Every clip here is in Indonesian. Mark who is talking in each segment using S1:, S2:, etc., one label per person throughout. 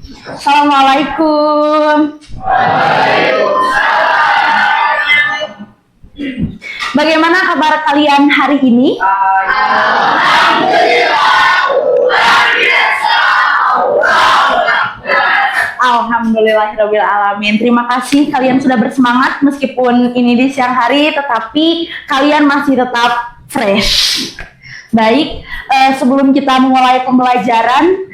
S1: Assalamualaikum. Bagaimana kabar kalian hari ini? Alhamdulillahirabbil alamin. Terima kasih kalian sudah bersemangat meskipun ini di siang hari, tetapi kalian masih tetap fresh. Baik, sebelum kita memulai pembelajaran,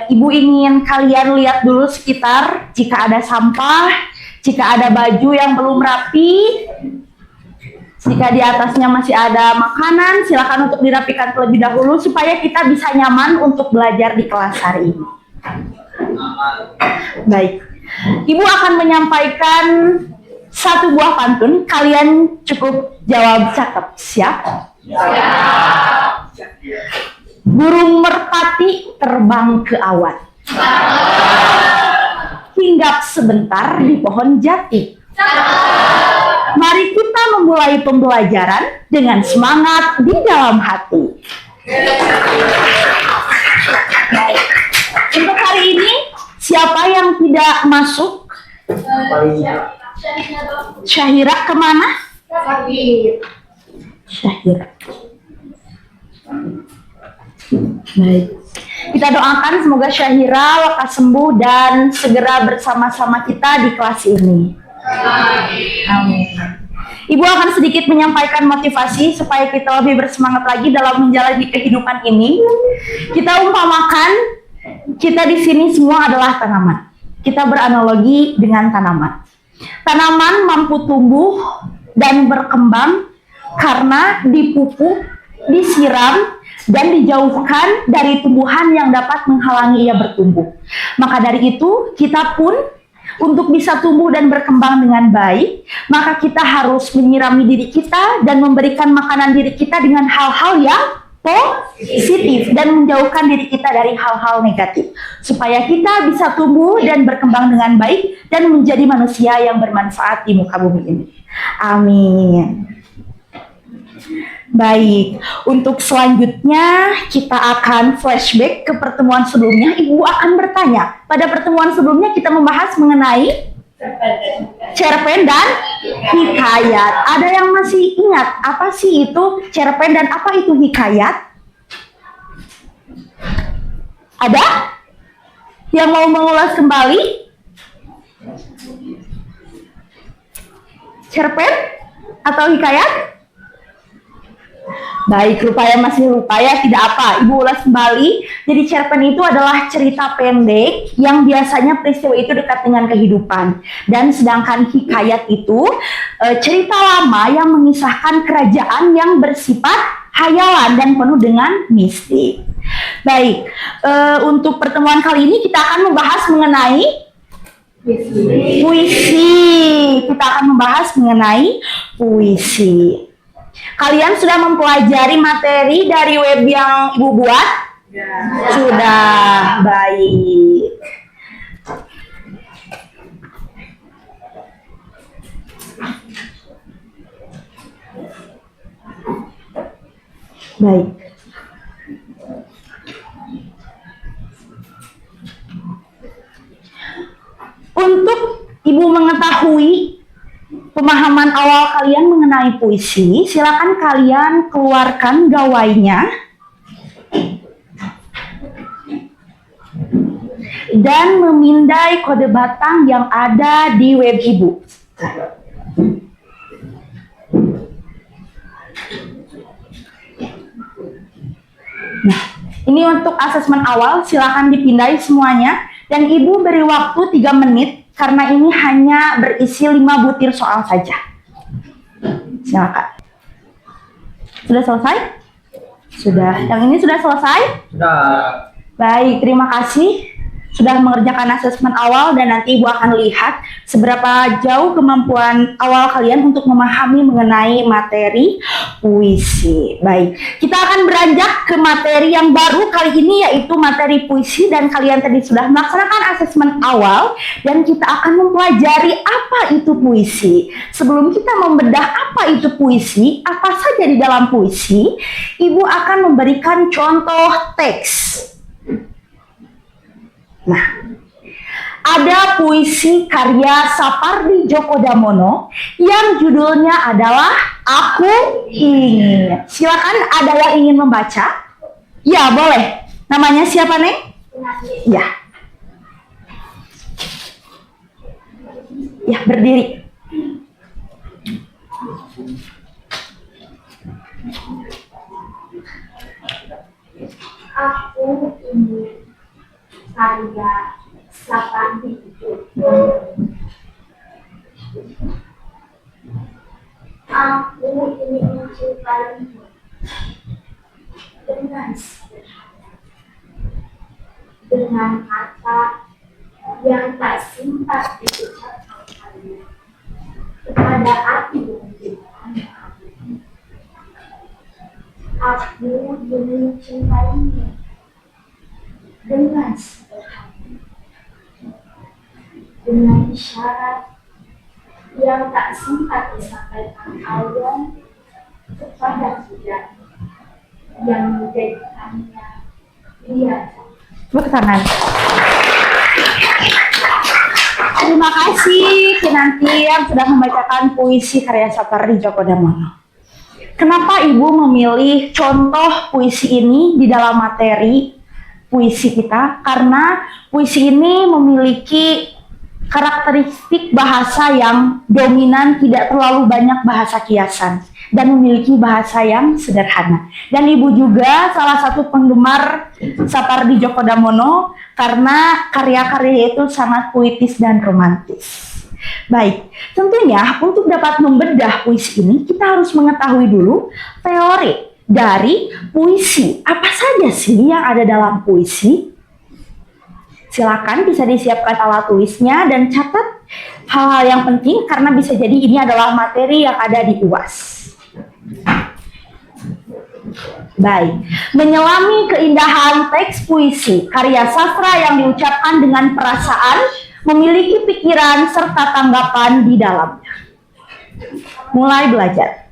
S1: Ibu ingin kalian lihat dulu sekitar. Jika ada sampah, jika ada baju yang belum rapi, jika di atasnya masih ada makanan, silakan untuk dirapikan terlebih dahulu supaya kita bisa nyaman untuk belajar di kelas hari ini. Baik, Ibu akan menyampaikan satu buah pantun. Kalian cukup jawab cakap. Siap? Burung merpati terbang ke awan, hinggap sebentar di pohon jati. Mari kita memulai pembelajaran dengan semangat di dalam hati. Baik. Untuk hari ini, siapa yang tidak masuk? Syahira kemana? Syahira. Baik. Kita doakan semoga Syahira lekas sembuh dan segera bersama-sama kita di kelas ini. Amin. Ibu akan sedikit menyampaikan motivasi supaya kita lebih bersemangat lagi dalam menjalani kehidupan ini. Kita umpamakan kita di sini semua adalah tanaman. Kita beranalogi dengan tanaman. Tanaman mampu tumbuh dan berkembang karena dipupuk, disiram, dan dijauhkan dari tumbuhan yang dapat menghalangi ia bertumbuh. Maka dari itu, kita pun untuk bisa tumbuh dan berkembang dengan baik, maka kita harus menyirami diri kita dan memberikan makanan diri kita dengan hal-hal yang positif dan menjauhkan diri kita dari hal-hal negatif supaya kita bisa tumbuh dan berkembang dengan baik dan menjadi manusia yang bermanfaat di muka bumi ini. Amin. Baik, untuk selanjutnya kita akan flashback ke pertemuan sebelumnya. Ibu akan bertanya, pada pertemuan sebelumnya kita membahas mengenai cerpen dan hikayat. Ada yang masih ingat apa sih itu cerpen dan apa itu hikayat? Ada yang mau mengulas kembali? Cerpen atau hikayat? Baik, rupanya masih lupa ya, tidak apa. Ibu ulas kembali. Jadi cerpen itu adalah cerita pendek yang biasanya peristiwa itu dekat dengan kehidupan. Dan sedangkan hikayat itu cerita lama yang mengisahkan kerajaan yang bersifat hayalan dan penuh dengan mistik. Baik, untuk pertemuan kali ini kita akan membahas mengenai puisi. Kita akan membahas mengenai puisi. Kalian sudah mempelajari materi dari web yang Ibu buat? Ya. Sudah, baik. Baik. Untuk Ibu mengetahui pemahaman awal kalian mengenai puisi, silakan kalian keluarkan gawainya dan memindai kode batang yang ada di web Ibu. Nah, ini untuk asesmen awal, silakan dipindai semuanya dan Ibu beri waktu 3 menit. Karena ini hanya berisi 5 butir soal saja. Silakan. Sudah selesai? Sudah. Yang ini sudah selesai? Sudah. Baik, terima kasih. Sudah mengerjakan asesmen awal dan nanti Ibu akan lihat seberapa jauh kemampuan awal kalian untuk memahami mengenai materi puisi. Baik, kita akan beranjak ke materi yang baru kali ini yaitu materi puisi dan kalian tadi sudah melaksanakan asesmen awal dan kita akan mempelajari apa itu puisi. Sebelum kita membedah apa itu puisi, apa saja di dalam puisi, Ibu akan memberikan contoh teks. Nah, ada puisi karya Sapardi Djoko Damono yang judulnya adalah Aku Ingin. Silakan, ada yang ingin membaca? Ya, boleh. Namanya siapa, Neng? Ya. Ya, berdiri.
S2: Aku ingin karya Sapardi Djoko. Aku ingin mencintaimu dengan sederhana, dengan kata yang tak sempat diucapkan kalian kepada aku yang mencintai aku. Aku ingin mencintaimu dengan sederhana, dengan isyarat yang tak sempat disampaikan Allah kepada kita yang menjadikannya biasa.
S1: Tepuk tangan. Terima kasih Kinanti yang sudah membacakan puisi karya Sapardi Djoko Damono. Kenapa Ibu memilih contoh puisi ini di dalam materi puisi kita? Karena puisi ini memiliki karakteristik bahasa yang dominan, tidak terlalu banyak bahasa kiasan, dan memiliki bahasa yang sederhana. Dan Ibu juga salah satu penggemar Sapardi Djoko Damono karena karya-karya itu sangat puitis dan romantis. Baik, tentunya untuk dapat membedah puisi ini, kita harus mengetahui dulu teori dari puisi. Apa saja sih yang ada dalam puisi? Silakan bisa disiapkan alat tulisnya dan catat hal-hal yang penting karena bisa jadi ini adalah materi yang ada di UAS. Baik, menyelami keindahan teks puisi, karya sastra yang diucapkan dengan perasaan, memiliki pikiran serta tanggapan di dalamnya. Mulai belajar.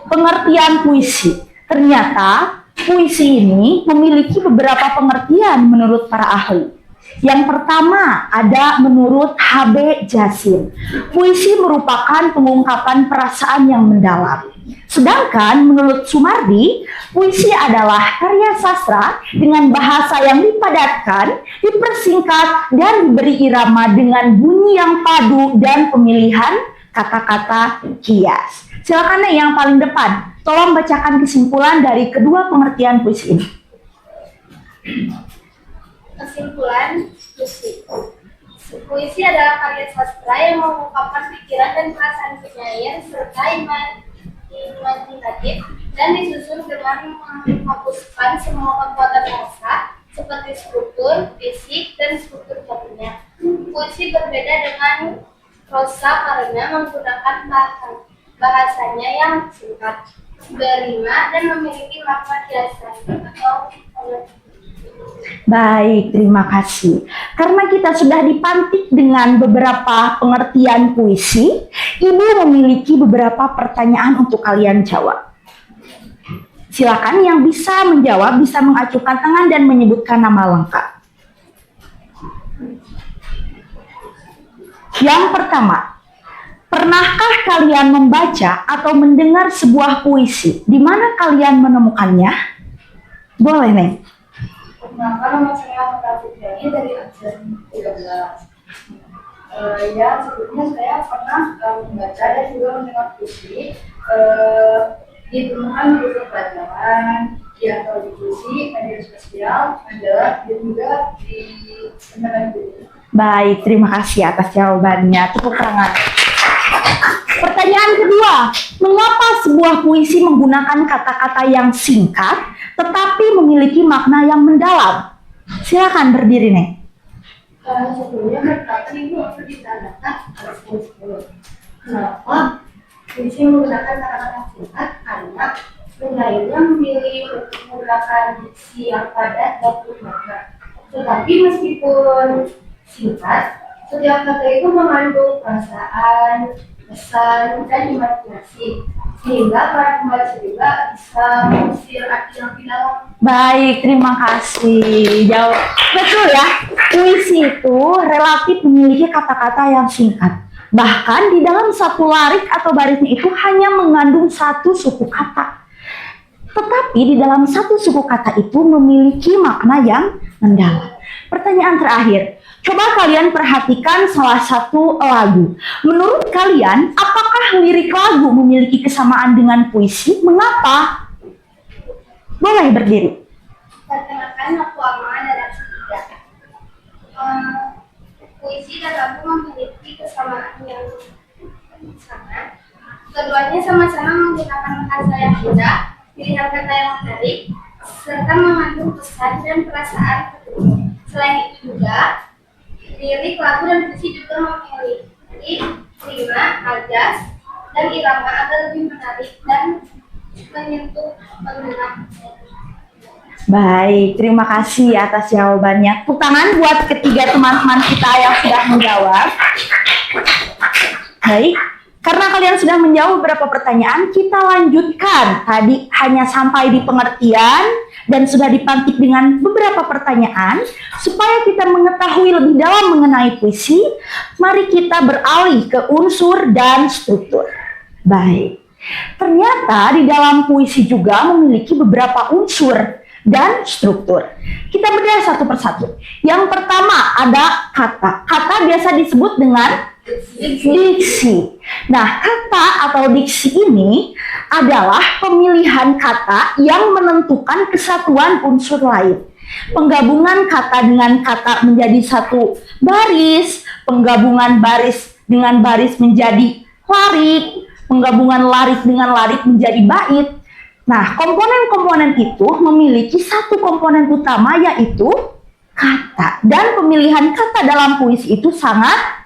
S1: Pengertian puisi. Ternyata puisi ini memiliki beberapa pengertian menurut para ahli. Yang pertama ada menurut H.B. Jasin. Puisi merupakan pengungkapan perasaan yang mendalam. Sedangkan menurut Sumardi, puisi adalah karya sastra dengan bahasa yang dipadatkan, dipersingkat, dan diberi irama dengan bunyi yang padu dan pemilihan kata-kata hias. Silakan nih yang paling depan, tolong bacakan kesimpulan dari kedua pengertian puisi ini.
S2: Kesimpulan puisi. Puisi adalah karya sastra yang mengungkapkan pikiran dan perasaan penyair serta imajinatif dan disusun dengan menghapuskan semua kekuatan bahasa seperti struktur, fisik, dan struktur bakunya. Puisi berbeda dengan prosa karena menggunakan bahasanya yang singkat, berrima, dan memiliki makna dasar atau
S1: Baik, terima kasih. Karena kita sudah dipantik dengan beberapa pengertian puisi, Ibu memiliki beberapa pertanyaan untuk kalian jawab. Silakan yang bisa menjawab bisa mengacungkan tangan dan menyebutkan nama lengkap. Yang pertama, pernahkah kalian membaca atau mendengar sebuah puisi? Di mana kalian menemukannya? Boleh, Neng.
S2: Maka nama saya Mutafitriani dari Absen 13. Ya, sebelumnya saya pernah membaca dan juga mendengar puisi ditemukan di buku pelajaran, atau di puisi, media sosial, majalah, dan juga di internet juga.
S1: Baik, terima kasih atas jawabannya. Tepuk tangan. Pertanyaan kedua, mengapa sebuah puisi menggunakan kata-kata yang singkat tetapi memiliki makna yang mendalam? Silakan berdiri, Neng.
S2: Sebelumnya berkata itu harus ditandakan harus puisi dulu. Kenapa puisi menggunakan kata-kata singkat? Karena penyairnya memilih menggunakan diksi yang padat dan bermakna. Tetapi meskipun singkat, setiap kata itu mengandung perasaan, pesan, dan imajinasi, sehingga para pembaca juga bisa mengusir arti yang dalam.
S1: Baik, terima kasih. Jawab betul ya. Puisi puisi itu relatif memiliki kata-kata yang singkat. Bahkan di dalam satu larik atau barisnya itu hanya mengandung satu suku kata. Tetapi di dalam satu suku kata itu memiliki makna yang mendalam. Pertanyaan terakhir, coba kalian perhatikan salah satu lagu. Menurut kalian, apakah lirik lagu memiliki kesamaan dengan puisi? Mengapa? Boleh berdiri.
S2: Perkenalkan aku Ama dari ketiga. Puisi dan lagu memiliki kesamaan yang sama. Keduanya sama-sama menggunakan bahasa yang indah, pilihan kata yang menarik, serta mengandung pesan dan perasaan tertentu. Selain itu juga, lirik lagu dan puisi juga memiliki rima, najas, dan irama agar lebih menarik dan menyentuh pendengar.
S1: Baik, terima kasih atas jawabannya. Tepuk tangan buat ketiga teman-teman kita yang sudah menjawab. Baik, karena kalian sudah menjawab beberapa pertanyaan, kita lanjutkan. Tadi hanya sampai di pengertian dan sudah dipantik dengan beberapa pertanyaan. Supaya kita mengetahui lebih dalam mengenai puisi, mari kita beralih ke unsur dan struktur. Baik, ternyata di dalam puisi juga memiliki beberapa unsur dan struktur. Kita bedah satu persatu. Yang pertama ada kata. Kata biasa disebut dengan diksi. Nah, kata atau diksi ini adalah pemilihan kata yang menentukan kesatuan unsur lain. Penggabungan kata dengan kata menjadi satu baris, penggabungan baris dengan baris menjadi larik, penggabungan larik dengan larik menjadi bait. Nah, komponen-komponen itu memiliki satu komponen utama yaitu kata. Dan pemilihan kata dalam puisi itu sangat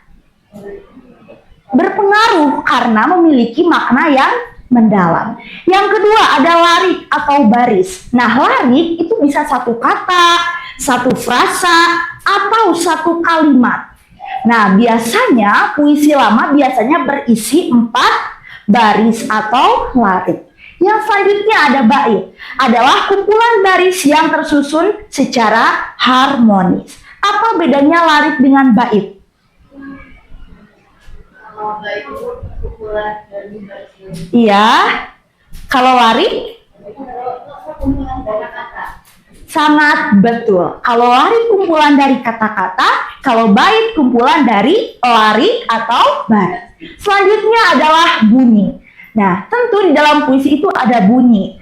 S1: berpengaruh karena memiliki makna yang mendalam. Yang kedua ada larik atau baris. Nah, larik itu bisa satu kata, satu frasa, atau satu kalimat. Nah, biasanya puisi lama biasanya berisi 4 baris atau larik. Yang selanjutnya ada bait, adalah kumpulan baris yang tersusun secara harmonis. Apa bedanya larik dengan bait?
S2: Kalau bait itu kumpulan dari baris.
S1: Iya, kalau larik?
S2: Kumpulan dari kata.
S1: Sangat betul. Kalau larik kumpulan dari kata-kata, kalau bait kumpulan dari larik atau baris. Selanjutnya adalah bunyi. Nah, tentu di dalam puisi itu ada bunyi.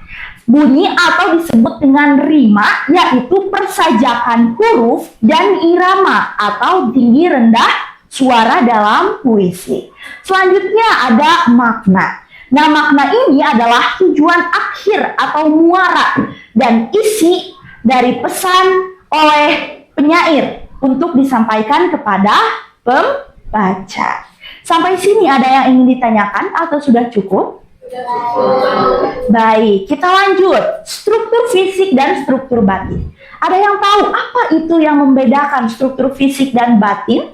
S1: Bunyi atau disebut dengan rima, yaitu persajakan huruf dan irama atau tinggi rendah suara dalam puisi. Selanjutnya ada makna. Nah, makna ini adalah tujuan akhir atau muara dan isi dari pesan oleh penyair untuk disampaikan kepada pembaca. Sampai sini ada yang ingin ditanyakan atau sudah cukup? Baik, kita lanjut. Struktur fisik dan struktur batin. Ada yang tahu apa itu yang membedakan struktur fisik dan batin?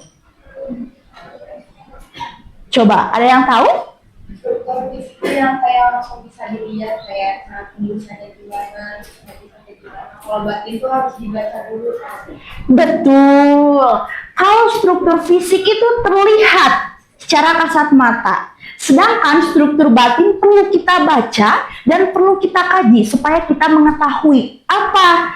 S1: Coba, ada yang tahu?
S2: Struktur fisik itu yang kayak langsung bisa dilihat, kayak tulisannya gimana, kalau batin itu harus dibaca dulu.
S1: Betul. Kalau struktur fisik itu terlihat secara kasat mata. Sedangkan struktur batin perlu kita baca dan perlu kita kaji supaya kita mengetahui apa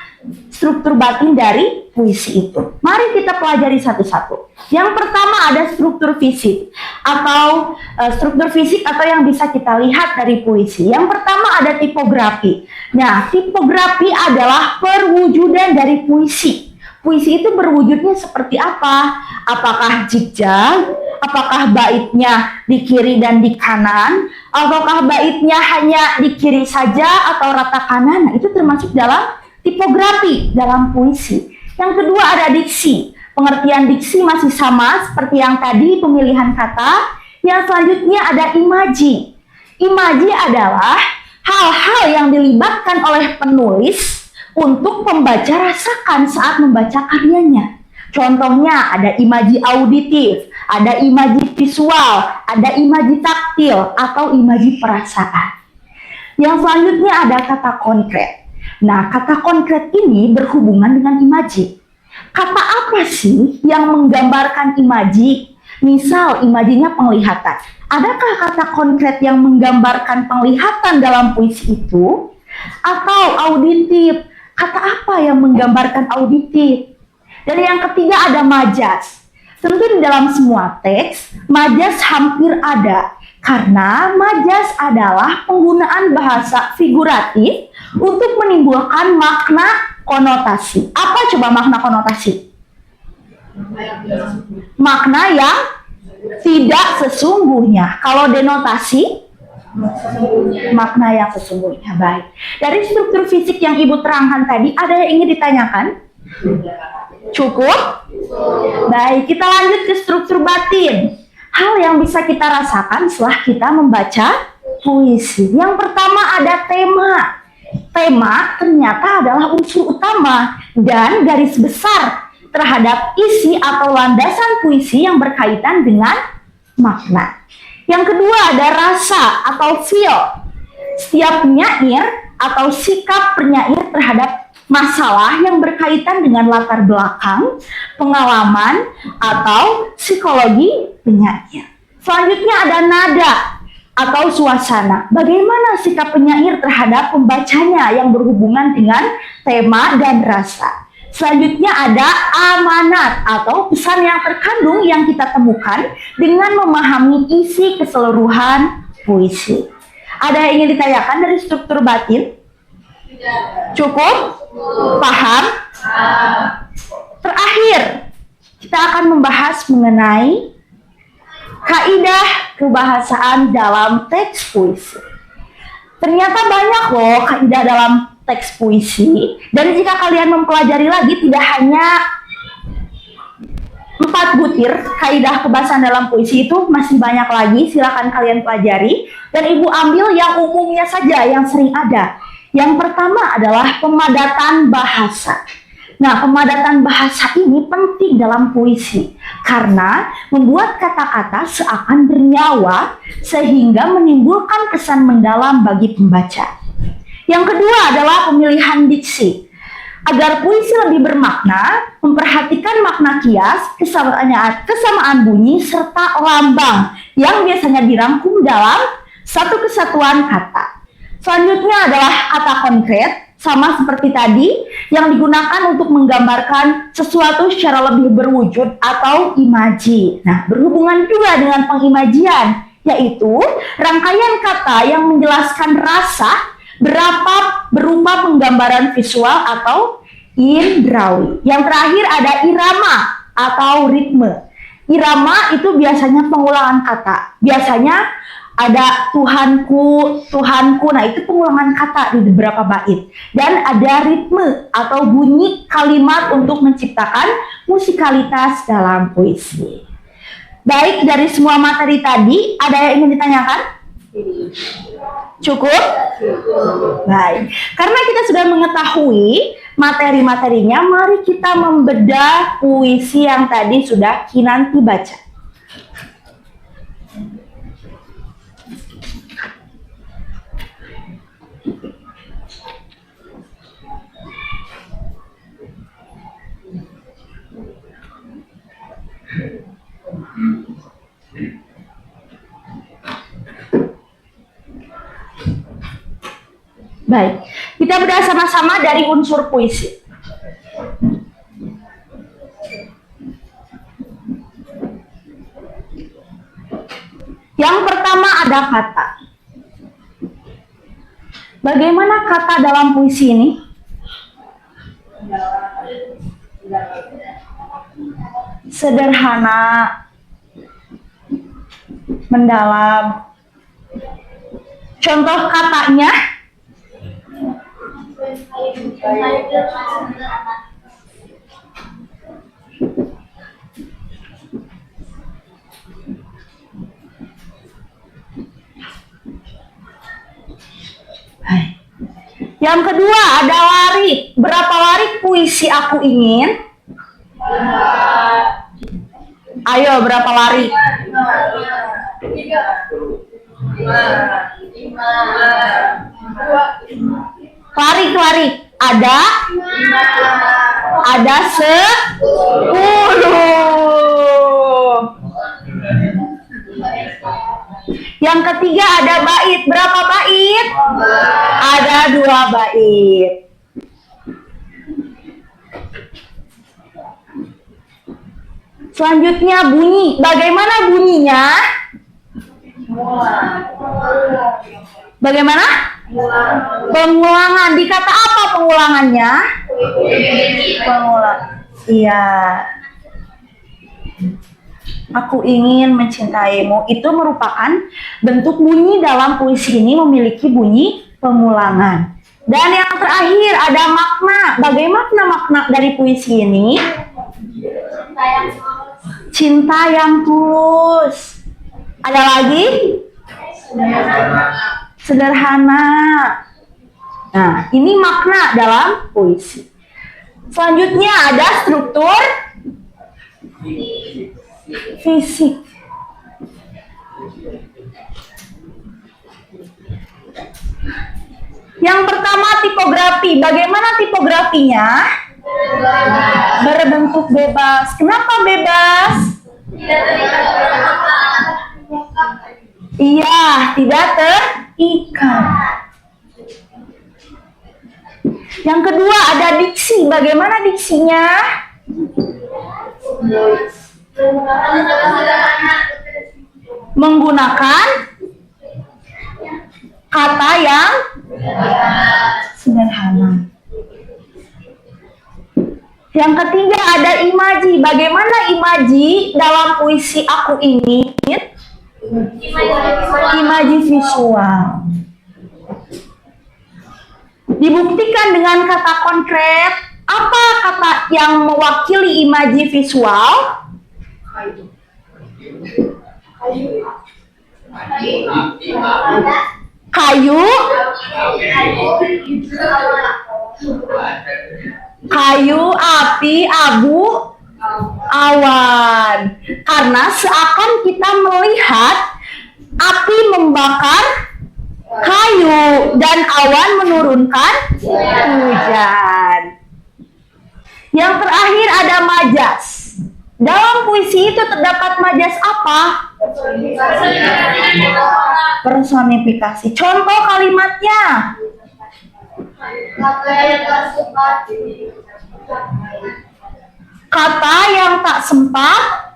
S1: struktur batin dari puisi itu. Mari kita pelajari satu-satu. Yang pertama ada struktur fisik atau struktur fisik atau yang bisa kita lihat dari puisi. Yang pertama ada tipografi. Nah, tipografi adalah perwujudan dari puisi. Puisi itu berwujudnya seperti apa? Apakah zigzag? Apakah baitnya di kiri dan di kanan? Apakah baitnya hanya di kiri saja atau rata kanan? Nah, itu termasuk dalam tipografi dalam puisi. Yang kedua ada diksi. Pengertian diksi masih sama seperti yang tadi, pemilihan kata. Yang selanjutnya ada imaji. Imaji adalah hal-hal yang dilibatkan oleh penulis untuk pembaca rasakan saat membaca karyanya. Contohnya ada imaji auditif, ada imaji visual, ada imaji taktil, atau imaji perasaan. Yang selanjutnya ada kata konkret. Nah, kata konkret ini berhubungan dengan imaji. Kata apa sih yang menggambarkan imaji? Misal imajinya penglihatan. Adakah kata konkret yang menggambarkan penglihatan dalam puisi itu? Atau auditif? Kata apa yang menggambarkan auditif? Dan yang ketiga ada majas. Tentu di dalam semua teks, majas hampir ada. Karena majas adalah penggunaan bahasa figuratif untuk menimbulkan makna konotasi. Apa coba makna konotasi? Makna yang tidak sesungguhnya. Kalau denotasi, makna yang sesungguhnya. Baik. Dari struktur fisik yang Ibu terangkan tadi, ada yang ingin ditanyakan? Cukup? Baik, kita lanjut ke struktur batin. Hal yang bisa kita rasakan setelah kita membaca puisi. Yang pertama ada tema. Tema ternyata adalah unsur utama dan garis besar terhadap isi atau landasan puisi yang berkaitan dengan makna. Yang kedua ada rasa atau feel. Setiap penyair atau sikap penyair terhadap masalah yang berkaitan dengan latar belakang, pengalaman, atau psikologi penyair. Selanjutnya ada nada atau suasana. Bagaimana sikap penyair terhadap pembacanya yang berhubungan dengan tema dan rasa. Selanjutnya ada amanat atau pesan yang terkandung yang kita temukan dengan memahami isi keseluruhan puisi. Ada yang ingin ditanyakan dari struktur batin? Cukup? Paham? Terakhir, kita akan membahas mengenai kaidah kebahasaan dalam teks puisi. Ternyata banyak loh kaidah dalam teks puisi, dan jika kalian mempelajari lagi tidak hanya 4 butir kaidah kebahasaan dalam puisi, itu masih banyak lagi. Silakan kalian pelajari dan Ibu ambil yang umumnya saja yang sering ada. Yang pertama adalah pemadatan bahasa. Nah, pemadatan bahasa ini penting dalam puisi karena membuat kata-kata seakan bernyawa sehingga menimbulkan kesan mendalam bagi pembaca. Yang kedua adalah pemilihan diksi. Agar puisi lebih bermakna, memperhatikan makna kias, kesamaan bunyi, serta lambang yang biasanya dirangkum dalam satu kesatuan kata. Selanjutnya adalah kata konkret, sama seperti tadi, yang digunakan untuk menggambarkan sesuatu secara lebih berwujud atau imaji. Nah, berhubungan juga dengan pengimajian, yaitu rangkaian kata yang menjelaskan rasa berupa penggambaran visual atau indrawi. Yang terakhir ada irama atau ritme. Irama itu biasanya pengulangan kata. Biasanya ada Tuhanku, Tuhanku. Nah, itu pengulangan kata di beberapa bait. Dan ada ritme atau bunyi kalimat untuk menciptakan musikalitas dalam puisi. Baik, dari semua materi tadi, ada yang ingin ditanyakan? Cukup? Baik. Karena kita sudah mengetahui materi-materinya, mari kita membedah puisi yang tadi sudah Kinanti baca. Baik, kita bedah sama-sama dari unsur puisi. Yang pertama ada kata. Bagaimana kata dalam puisi ini? Sederhana, mendalam. Contoh katanya, yang kedua ada larik. Berapa larik puisi aku ingin? Ayo, berapa larik? 5. Larik. Ada? Ada 10. Yang ketiga ada bait. Berapa bait? Ada 2 bait. Selanjutnya bunyi. Bagaimana bunyinya? Bagaimana? Pengulangan. Dikata apa pengulangannya? Pengulang. Iya. Aku ingin mencintaimu. Itu merupakan bentuk bunyi dalam puisi ini memiliki bunyi pengulangan. Dan yang terakhir ada makna. Bagaimana makna dari puisi ini? Cinta yang tulus. Ada lagi? Sederhana. Nah, ini makna dalam puisi. Selanjutnya ada struktur fisik. Yang pertama tipografi. Bagaimana tipografinya? Berbentuk bebas. Kenapa bebas? Iya, tidak terikat. Yang kedua ada diksi. Bagaimana diksinya? Menggunakan kata yang sederhana. Yang ketiga ada imaji. Bagaimana imaji dalam puisi Aku Ingin? Imaji visual. Dibuktikan dengan kata konkret. Apa kata yang mewakili imaji visual? Kayu, api, abu, awan. Karena seakan kita melihat api membakar kayu dan awan menurunkan hujan. Yang terakhir ada majas. Dalam puisi itu terdapat majas apa? Personifikasi. Contoh kalimatnya. Kata yang tak sempat.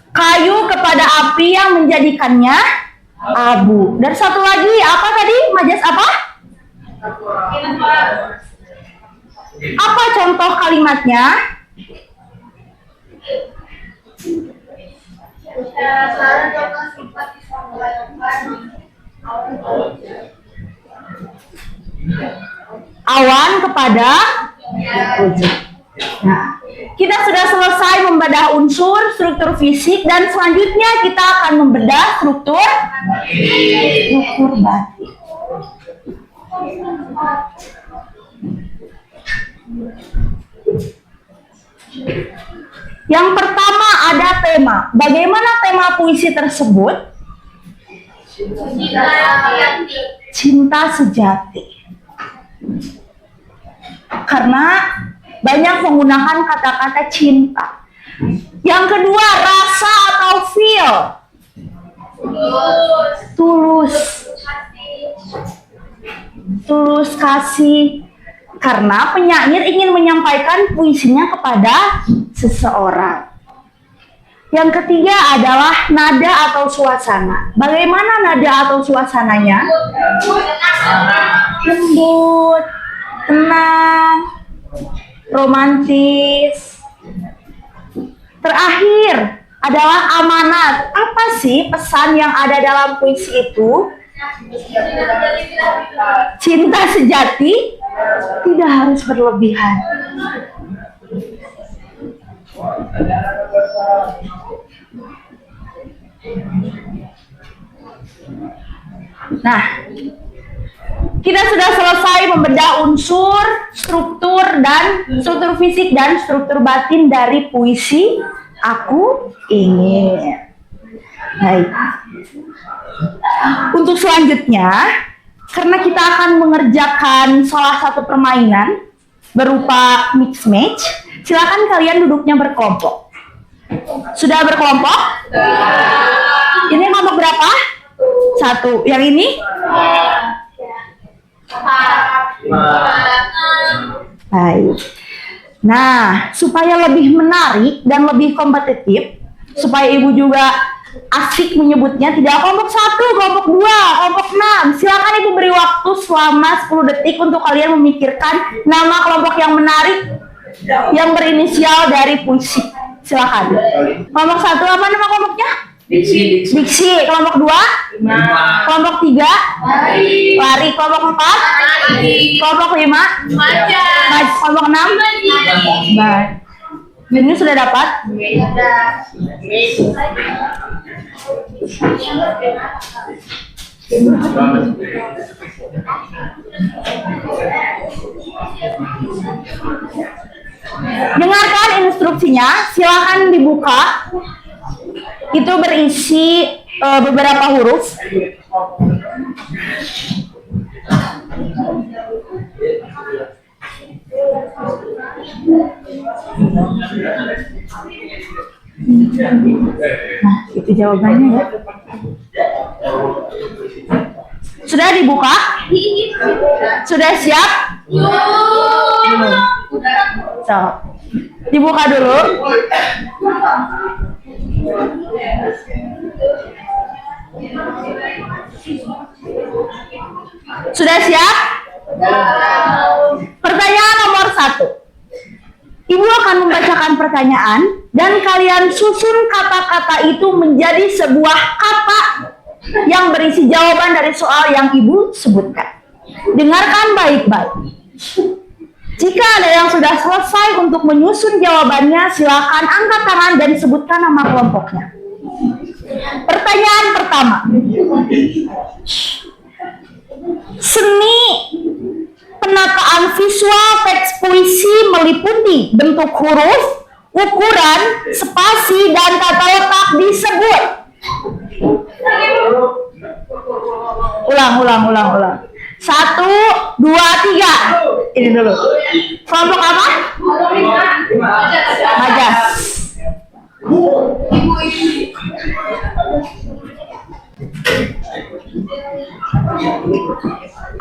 S1: Kayu kepada api yang menjadikannya abu. Dan satu lagi, apa tadi? Majas apa? Apa contoh kalimatnya? Awan kepada wujud. Nah, kita sudah selesai membedah unsur, struktur fisik, dan selanjutnya kita akan membedah struktur batin. Yang pertama ada tema. Bagaimana tema puisi tersebut? Cinta sejati. Karena banyak menggunakan kata-kata cinta. Yang kedua, rasa atau feel. Tulus. Tulus kasih. Karena penyair ingin menyampaikan puisinya kepada seseorang. Yang ketiga adalah nada atau suasana. Bagaimana nada atau suasananya? Lembut, tenang, romantis. Terakhir adalah amanat. Apa sih pesan yang ada dalam puisi itu? Cinta sejati tidak harus berlebihan. Nah, kita sudah selesai membedah unsur, struktur fisik dan struktur batin dari puisi Aku Ingin. Baik. Untuk selanjutnya, karena kita akan mengerjakan salah satu permainan berupa mix match. Silakan kalian duduknya berkelompok. Sudah berkelompok? Ini kelompok berapa? 1. Yang ini? Baik. Nah, supaya lebih menarik dan lebih kompetitif, supaya ibu juga asik menyebutnya, tidak kelompok 1, kelompok 2, kelompok 6. Silakan ibu beri waktu selama 10 detik untuk kalian memikirkan nama kelompok yang menarik yang berinisial dari puisi. Silakan. Kelompok 1 apa nama kelompoknya? Diksi. Kelompok 2? Kelompok 3? Lari. Kelompok 4? Kelompok 5? Kelompok 6? Baik. Ini sudah dapat? Dengarkan instruksinya, silakan dibuka. Itu berisi beberapa huruf. Nah, itu jawabannya ya. Sudah dibuka? Sudah siap? So, dibuka dulu. Sudah siap? Pertanyaan nomor 1. Ibu akan membacakan pertanyaan dan kalian susun kata-kata itu menjadi sebuah kata yang berisi jawaban dari soal yang ibu sebutkan. Dengarkan baik-baik. Jika ada yang sudah selesai untuk menyusun jawabannya, silakan angkat tangan dan sebutkan nama kelompoknya. Pertanyaan pertama. Seni penataan visual teks puisi meliputi bentuk huruf, ukuran, spasi, dan tata letak disebut. Ulang. 1, 2, 3. Ini dulu. Kelompok apa? Majas.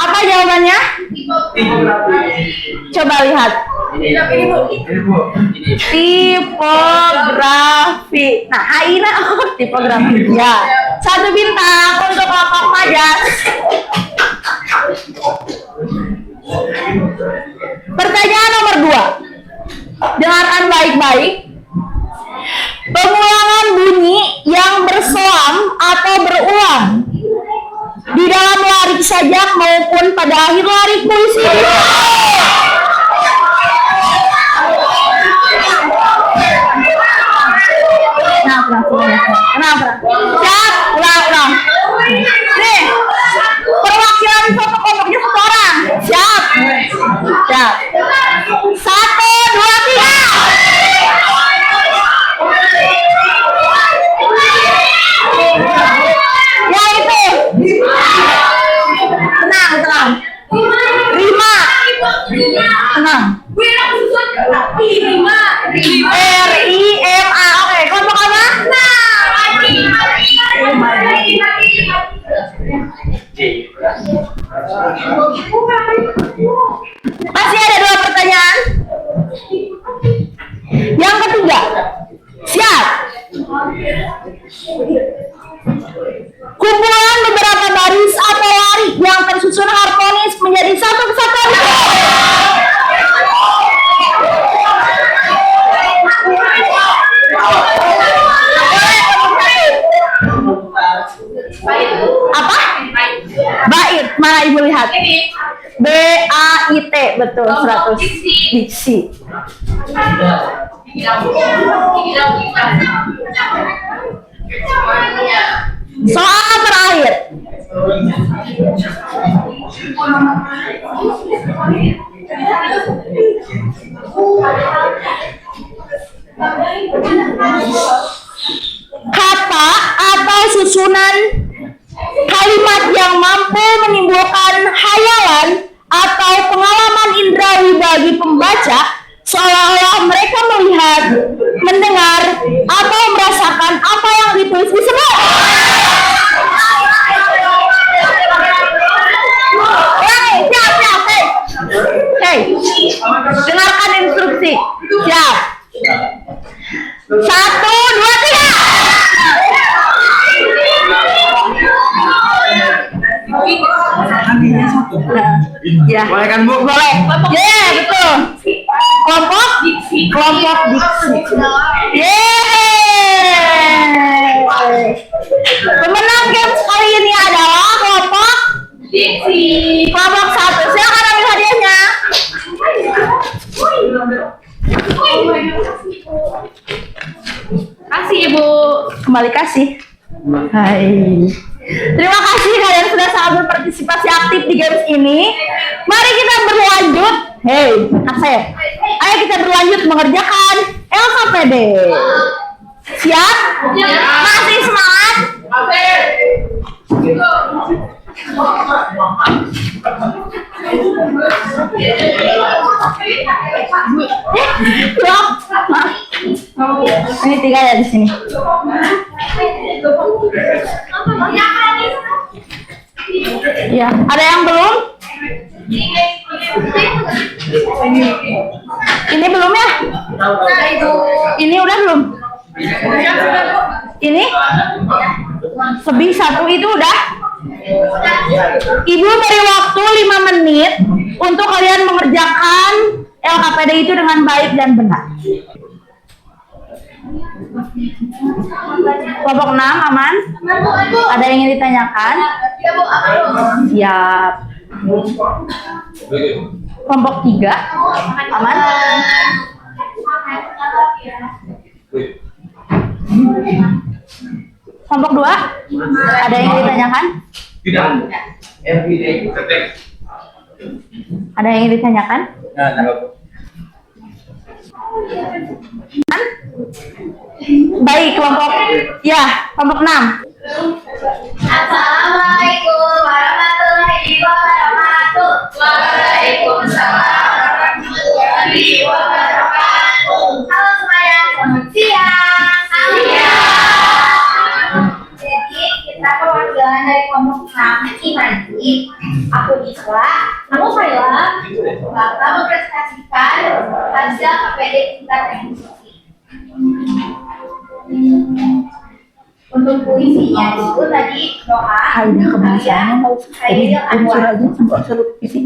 S1: Apa jawabannya? Coba lihat. Tipografi. Nah, Aina tipografi. Ya. 1 bintang untuk kelompok Majas. Pertanyaan nomor 2. Dengarkan baik-baik. Pengulangan bunyi yang berselang atau berulang di dalam larik sajak maupun pada akhir larik puisi. Kenapa? Siap, ulang. Nih, perwakilan satu kelompoknya 1 orang. Siap. 1, 2, 3. Ya itu. Tenang. Rima. Tenang. R-I-M-A. Oke, kelompok apa? Masih ada 2 pertanyaan. Yang ketiga. Siap. Kumpulan beberapa baris atau larik yang tersusun harmonis menjadi satu kesatuan. Apa? Bait. Mana ibu lihat? B-A-I-T. Betul, 100. Diksi. Soal terakhir. Kata atau susunan kalimat yang mampu menimbulkan seolah-olah mereka melihat, mendengar, atau merasakan apa yang ditulis di sebelah. Hei, dengarkan instruksi. Siap. 1, 2, 3. Ya,
S3: Boleh kan, Bu?
S1: boleh. Ya, betul. Kelompok diksi. Yeay. Pemenang games kali ini adalah kelompok diksi. Kelompok 1. Silakan ambil hadiahnya. Kasih Ibu. Kembali kasih. Hai. Terima kasih kalian sudah sangat berpartisipasi aktif di games ini. Mari kita berlanjut. Hei, Asep. Ayo kita berlanjut mengerjakan LKPD. Siap? Masih semangat? Belum? Ini 3 ya di sini. Ya, ada yang belum? Ini belum ya? Ini udah belum? Ini? Lebih 1 itu udah? Ibu beri waktu 5 menit untuk kalian mengerjakan LKPD itu dengan baik dan benar. Kelompok 6 aman? Ada yang ingin ditanyakan? Siap. Kelompok 3 aman? Kelompok 2 ada yang ingin ditanyakan?
S3: Tidak. Everyday.
S1: Ada yang ingin ditanyakan? Baik, kelompok kelompok 6.
S2: Assalamualaikum warahmatullahi wabarakatuh. Waalaikumsalam warahmatullahi wabarakatuh. Halo semuanya, selamat siang. Jadi kita perwakilan dari kelompok 6 Imaji. Aku Isla, kamu Fayla. Bakal mempresentasikan hasil KPD tingkat teknisi. Untuk puisinya itu tadi doa.
S1: Udah kebiasaannya mau unsur aja sampai unsur isi.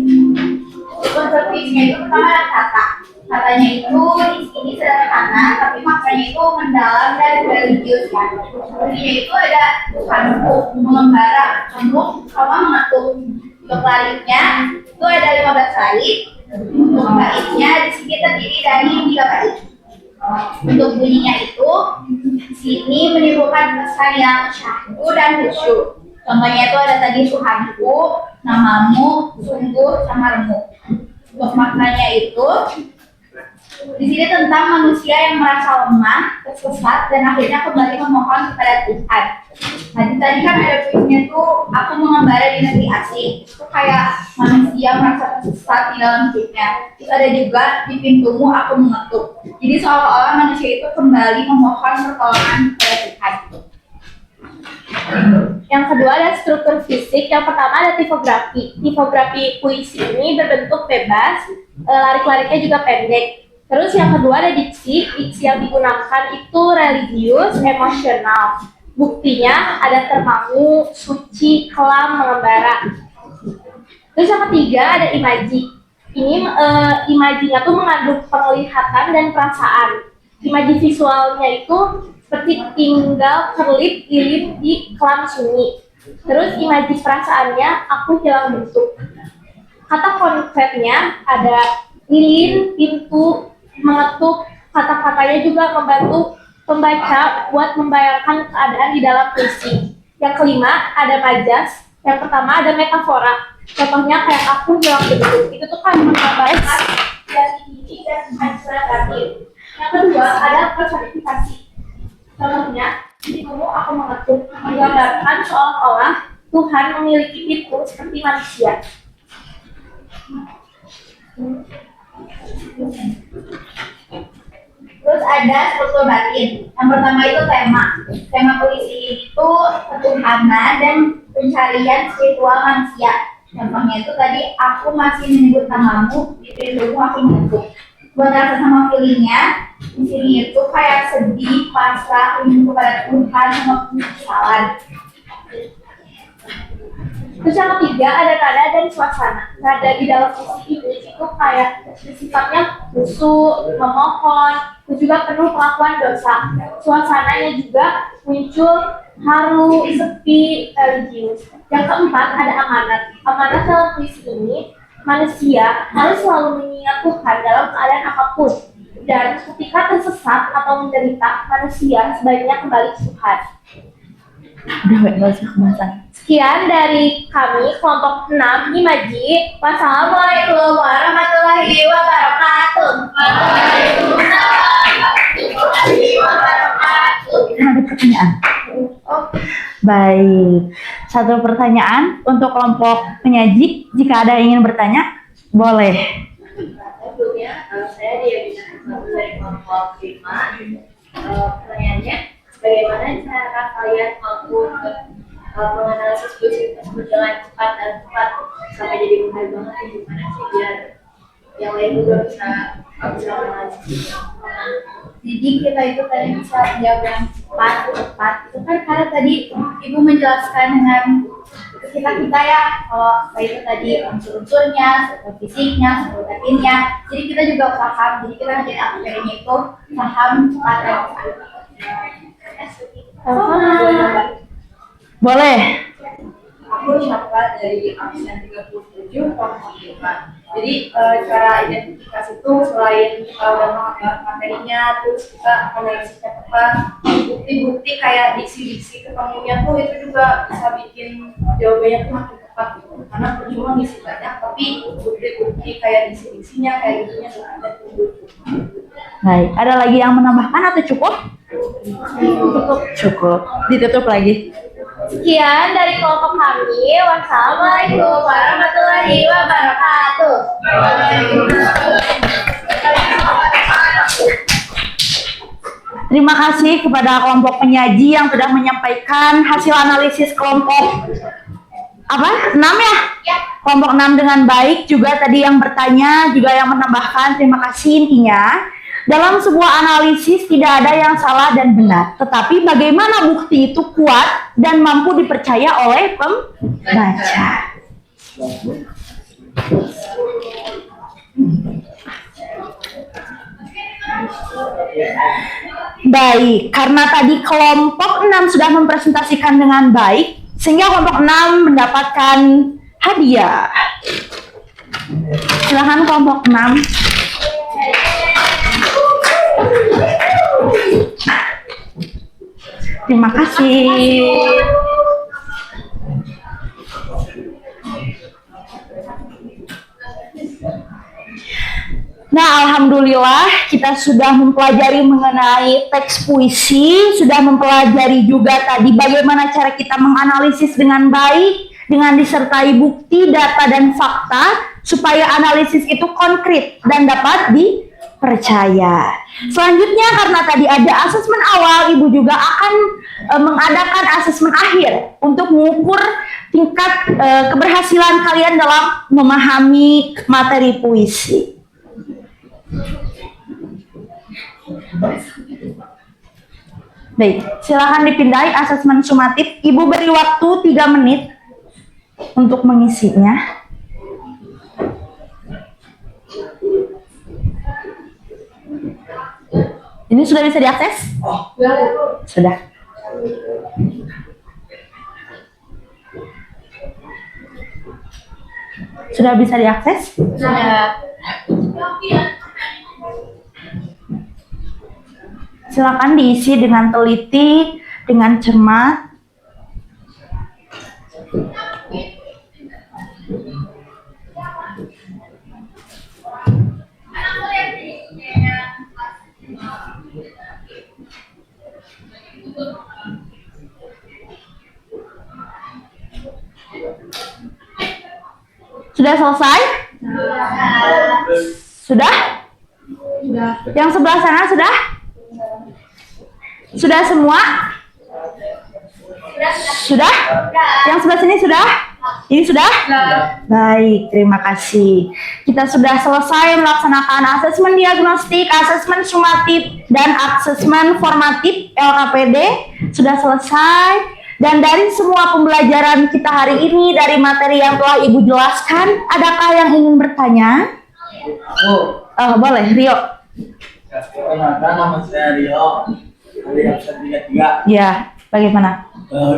S2: Untuk puisinya itu pertama ada kata. Katanya itu di sini sederhana, tapi maknanya itu mendalam dan religius kan. Puisinya itu ada Tuhanku, mengembara, cembung, sama mengetuk. Untuk baliknya itu ada 15 bait. Untuk baitnya di sini terdiri dari 3 bait. Untuk bunyinya itu sini menimbulkan kesan yang syahdu dan khusyuk. Contohnya itu ada tadi Tuhanku, namamu, sungguh, sama remuk. Untuk maknanya itu di sini tentang manusia yang merasa lemah, tersesat, dan akhirnya kembali memohon kepada Tuhan. Nah, tadi kan ada puisinya tuh aku mengembara di negeri asing. Itu kayak manusia merasa tersesat di dalam hidupnya. Terus ada juga di pintumu aku mengetuk. Jadi seolah-olah manusia itu kembali memohon pertolongan kepada Tuhan. Yang kedua ada struktur fisik. Yang pertama ada tipografi. Tipografi puisi ini berbentuk bebas, larik-lariknya juga pendek. Terus yang kedua ada diksi. Diksi yang digunakan itu religius, emosional. Buktinya ada termangu, suci, kelam, mengembara. Terus yang ketiga ada imaji. Ini imajinya tuh mengandung penglihatan dan perasaan. Imaji visualnya itu seperti tinggal kerlip lilin di kelam sunyi. Terus imaji perasaannya aku hilang bentuk. Kata konkretnya ada lilin, pintu, mengetuk. Kata-katanya juga membantu pembaca buat membayangkan keadaan di dalam puisi. Yang kelima ada majas. Yang pertama ada metafora. Contohnya kayak aku hilang bentuk. Itu tuh kan menggambarkan dari ini dan hancurnya tadi. Yang kedua ada personifikasi. Contohnya di buku aku mengetuk, menggambarkan seolah-olah Tuhan memiliki pintu seperti manusia.
S1: ada struktur batin. Yang pertama itu tema. Tema puisi itu ketuhanan dan pencarian spiritual manusia. Contohnya itu tadi, aku masih menyebut namamu, di rindumu aku menunggu. Buat rasa sama feelingnya, di sini itu kayak sedih, pasrah, rindu kepada Tuhan sama penyesalan. Terus yang ketiga ada nada dan suasana. Nada di dalam puisi itu kayak sifatnya khusyuk, memohon, terus juga penuh pengakuan dosa. Suasananya juga muncul haru, sepi, religius. Yang keempat ada amanat. Amanat dalam puisi ini, manusia harus selalu mengingat Tuhan dalam keadaan apapun. Dan ketika tersesat atau menderita, manusia sebaiknya kembali ke Tuhan. Udah, nggak usah kemasan. Sekian dari kami kelompok 6 Imaji. Wassalamualaikum warahmatullahi wabarakatuh. Ada pertanyaan? Baik. Satu pertanyaan untuk kelompok penyaji. Jika ada yang ingin bertanya, boleh.
S2: Sebelumnya saya dari kelompok 5. Pertanyaannya, bagaimana cara kalian mampu menganalisis puisi tersebut dengan cepat dan tepat sampai jadi mudah banget? Gimana sih biar yang lain juga bisa menganalisis?
S1: Jadi kita itu tadi bisa jawab yang tepat. Itu kan karena tadi Ibu menjelaskan dengan kita ya, kalau itu tadi unsur-unsurnya, struktur fisiknya, struktur batinnya. Jadi kita juga paham. Jadi kita menjadi akademinya itu paham cepat dan tepat. Boleh.
S2: Aku Syafra dari absen 37 kelompok 5. Jadi cara identifikasi itu selain materinya, terus kita analisisnya tepat, bukti-bukti kayak diksi-diksi ketemunya tuh itu juga bisa bikin jawabannya tuh makin tepat gitu. Karena percuma ngisi banyak, tapi bukti-bukti kayak diksi-diksinya kayak gitunya tuh ada tuh.
S1: Baik, ada lagi yang menambahkan atau cukup? Cukup. Ditutup lagi. Sekian dari kelompok kami. Wassalamualaikum warahmatullahi wabarakatuh. Terima kasih kepada kelompok penyaji yang sudah menyampaikan hasil analisis kelompok 6 ya? Ya. Kelompok 6 dengan baik. Juga tadi yang bertanya, juga yang menambahkan. Terima kasih. Intinya, dalam sebuah analisis tidak ada yang salah dan benar, tetapi bagaimana bukti itu kuat dan mampu dipercaya oleh pembaca. Baik, karena tadi kelompok 6 sudah mempresentasikan dengan baik, sehingga kelompok 6 mendapatkan hadiah. Silakan kelompok 6. Terima kasih. Nah, alhamdulillah kita sudah mempelajari mengenai teks puisi, sudah mempelajari juga tadi bagaimana cara kita menganalisis dengan baik, dengan disertai bukti, data, dan fakta, supaya analisis itu konkret dan dapat dipercaya. Selanjutnya, karena tadi ada asesmen awal, Ibu juga akan mengadakan asesmen akhir untuk mengukur tingkat keberhasilan kalian dalam memahami materi puisi. Baik, silakan dipindai asesmen sumatif. Ibu beri waktu 3 menit untuk mengisinya. Ini sudah bisa diakses? Sudah. Sudah bisa diakses?
S2: Sudah.
S1: Silakan diisi dengan teliti, dengan cermat. Sudah selesai? Sudah? Sudah. Yang sebelah sana sudah? Sudah semua? Sudah? Yang sebelah sini sudah? Ini sudah? Baik, terima kasih. Kita sudah selesai melaksanakan asesmen diagnostik, asesmen sumatif, dan asesmen formatif LKPD. Sudah selesai. Dan dari semua pembelajaran kita hari ini, dari materi yang telah Ibu jelaskan, adakah yang ingin bertanya? Boleh, Rio.
S3: Perkenalkan, nama saya Rio dari absen 33.
S1: Ya, bagaimana?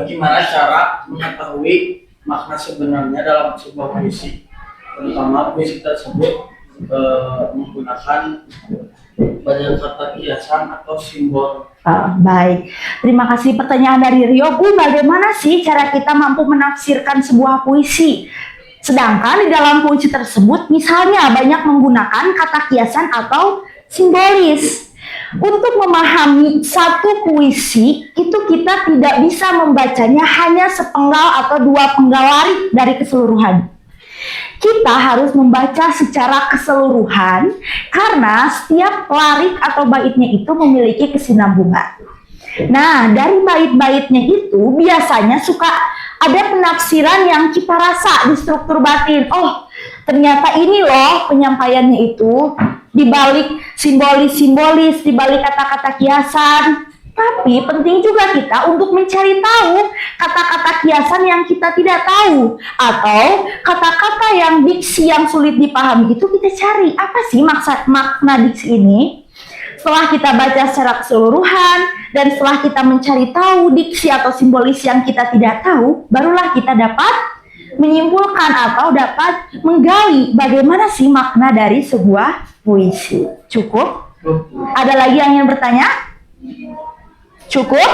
S3: Gimana cara mengetahui makna sebenarnya dalam sebuah puisi, terutama puisi tersebut menggunakan banyak kata kiasan atau simbol.
S1: Baik, terima kasih pertanyaan dari Rio. Bu, bagaimana sih cara kita mampu menafsirkan sebuah puisi? Sedangkan di dalam puisi tersebut misalnya banyak menggunakan kata kiasan atau simbolis. Untuk memahami satu puisi, itu kita tidak bisa membacanya hanya sepenggal atau dua penggal larik dari keseluruhan. Kita harus membaca secara keseluruhan karena setiap larik atau baitnya itu memiliki kesinambungan. Nah, dari bait-baitnya itu biasanya suka ada penafsiran yang kita rasa di struktur batin. Oh, ternyata ini loh penyampaiannya itu di balik simbolis-simbolis, di balik kata-kata kiasan. Tapi penting juga kita untuk mencari tahu kata-kata kiasan yang kita tidak tahu, atau kata-kata yang diksi yang sulit dipahami itu kita cari apa sih makna diksi ini. Setelah kita baca secara keseluruhan dan setelah kita mencari tahu diksi atau simbolis yang kita tidak tahu, barulah kita dapat menyimpulkan atau dapat menggali bagaimana sih makna dari sebuah puisi. Cukup? Ada lagi yang ingin bertanya? Cukup?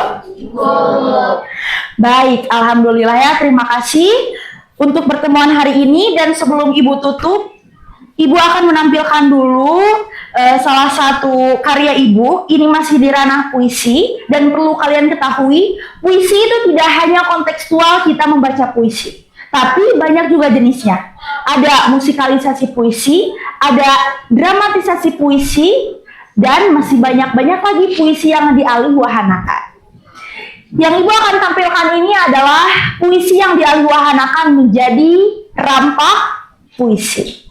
S1: Baik, alhamdulillah ya, terima kasih untuk pertemuan hari ini. Dan sebelum Ibu tutup, Ibu akan menampilkan dulu salah satu karya Ibu. Ini masih di ranah puisi, dan perlu kalian ketahui, puisi itu tidak hanya kontekstual kita membaca puisi, tapi banyak juga jenisnya. Ada musikalisasi puisi, ada dramatisasi puisi, dan masih banyak-banyak lagi puisi yang dialihwahanakan. Yang Ibu akan tampilkan ini adalah puisi yang dialihwahanakan menjadi rampak puisi.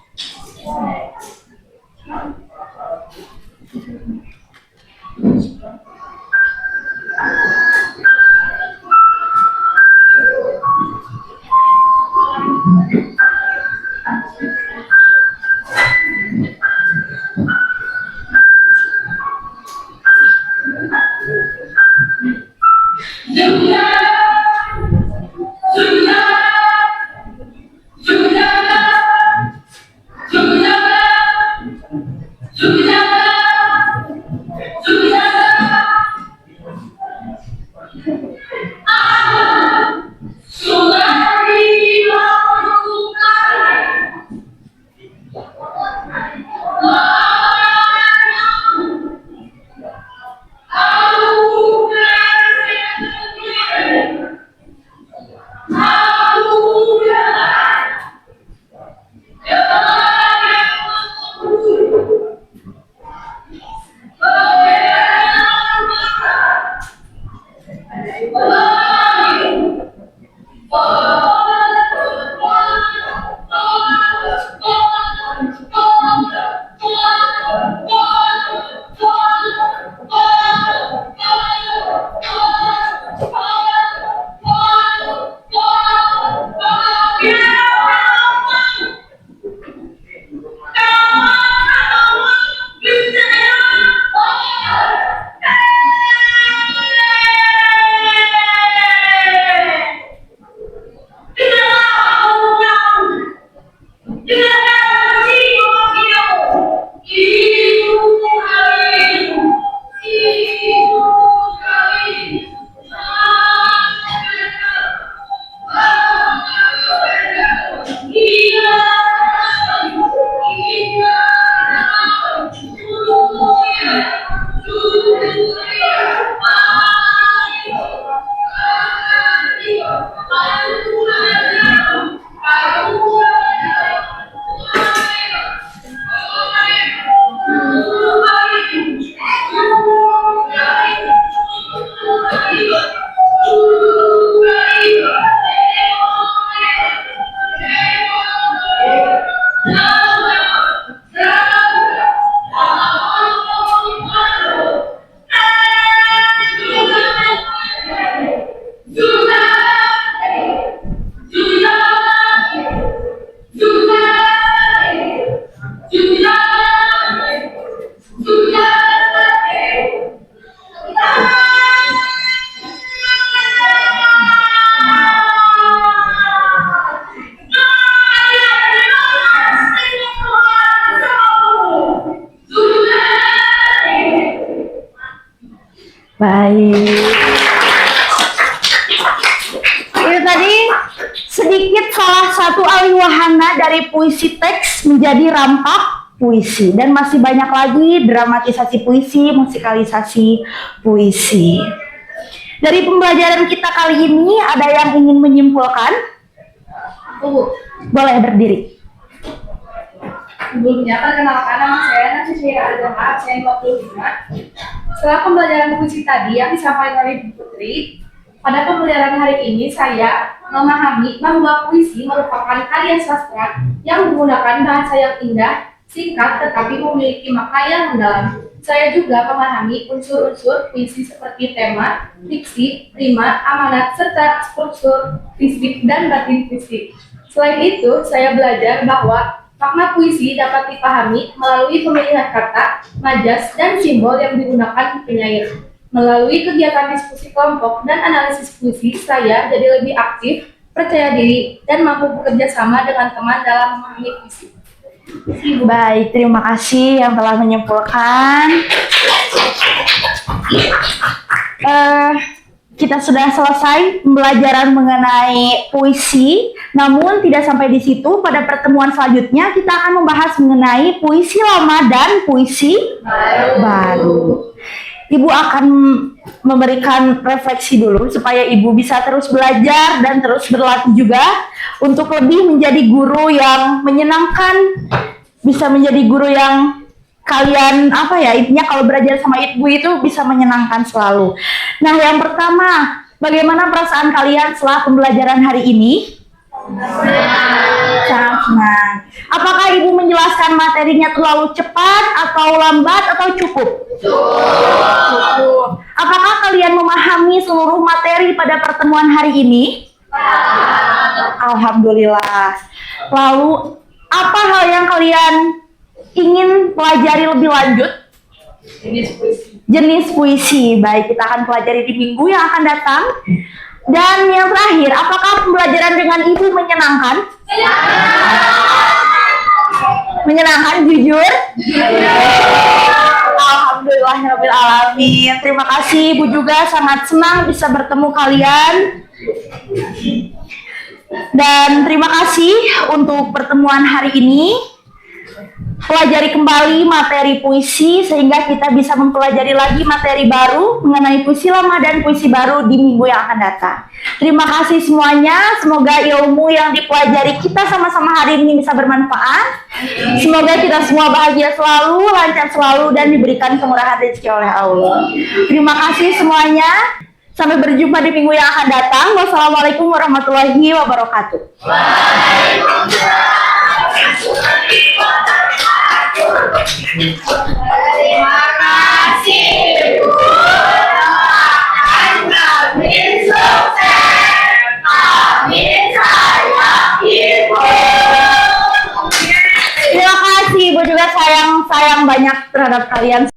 S1: Baik. Itu tadi sedikit salah satu alih wahana dari puisi teks menjadi rampak puisi. Dan masih banyak lagi dramatisasi puisi, musikalisasi puisi. Dari pembelajaran kita kali ini, ada yang ingin menyimpulkan? Boleh berdiri.
S2: Sebelumnya, perkenalkan nama saya Nasi Syira Azama, absen 25. Setelah pembelajaran puisi tadi yang disampaikan oleh Bu Putri, pada pembelajaran hari ini saya memahami bahwa puisi merupakan karya sastra yang menggunakan bahasa yang indah, singkat, tetapi memiliki makna yang mendalam. Saya juga memahami unsur-unsur puisi seperti tema, diksi, rima, amanat, serta struktur fisik dan batin puisi. Selain itu, saya belajar bahwa makna puisi dapat dipahami melalui pemilihan kata, majas, dan simbol yang digunakan penyair. Melalui kegiatan diskusi kelompok dan analisis puisi, saya jadi lebih aktif, percaya diri, dan mampu bekerja sama dengan teman dalam memahami puisi.
S1: Baik, terima kasih yang telah menyimpulkan. Kita sudah selesai pembelajaran mengenai puisi, namun tidak sampai di situ. Pada pertemuan selanjutnya kita akan membahas mengenai puisi lama dan puisi baru. Ibu akan memberikan refleksi dulu supaya ibu bisa terus belajar dan terus berlatih juga untuk lebih menjadi guru yang menyenangkan, bisa menjadi guru yang kalian intinya kalau belajar sama ibu itu bisa menyenangkan selalu. Nah, yang pertama, bagaimana perasaan kalian setelah pembelajaran hari ini? Sangat senang. Apakah ibu menjelaskan materinya terlalu cepat atau lambat atau cukup? Cukup. Apakah kalian memahami seluruh materi pada pertemuan hari ini? Alhamdulillah. Lalu, apa hal yang kalian ingin pelajari lebih lanjut? Jenis puisi. Baik, kita akan pelajari di minggu yang akan datang. Dan yang terakhir, apakah pembelajaran dengan ibu menyenangkan? Menyenangkan, jujur? Alhamdulillahirabbil alamin. Terima kasih, ibu juga sangat senang bisa bertemu kalian. Dan terima kasih untuk pertemuan hari ini. Pelajari kembali materi puisi sehingga kita bisa mempelajari lagi materi baru mengenai puisi lama dan puisi baru di minggu yang akan datang. Terima kasih semuanya. Semoga ilmu yang dipelajari kita sama-sama hari ini bisa bermanfaat. Semoga kita semua bahagia selalu, lancar selalu, dan diberikan kemurahan rezeki oleh Allah. Terima kasih semuanya. Sampai berjumpa di minggu yang akan datang. Wassalamualaikum warahmatullahi wabarakatuh.
S2: Terima kasih, Ibu. Doakan kami sukses. Amin, sayang Ibu.
S1: Terima kasih, ibu juga sayang banyak terhadap kalian.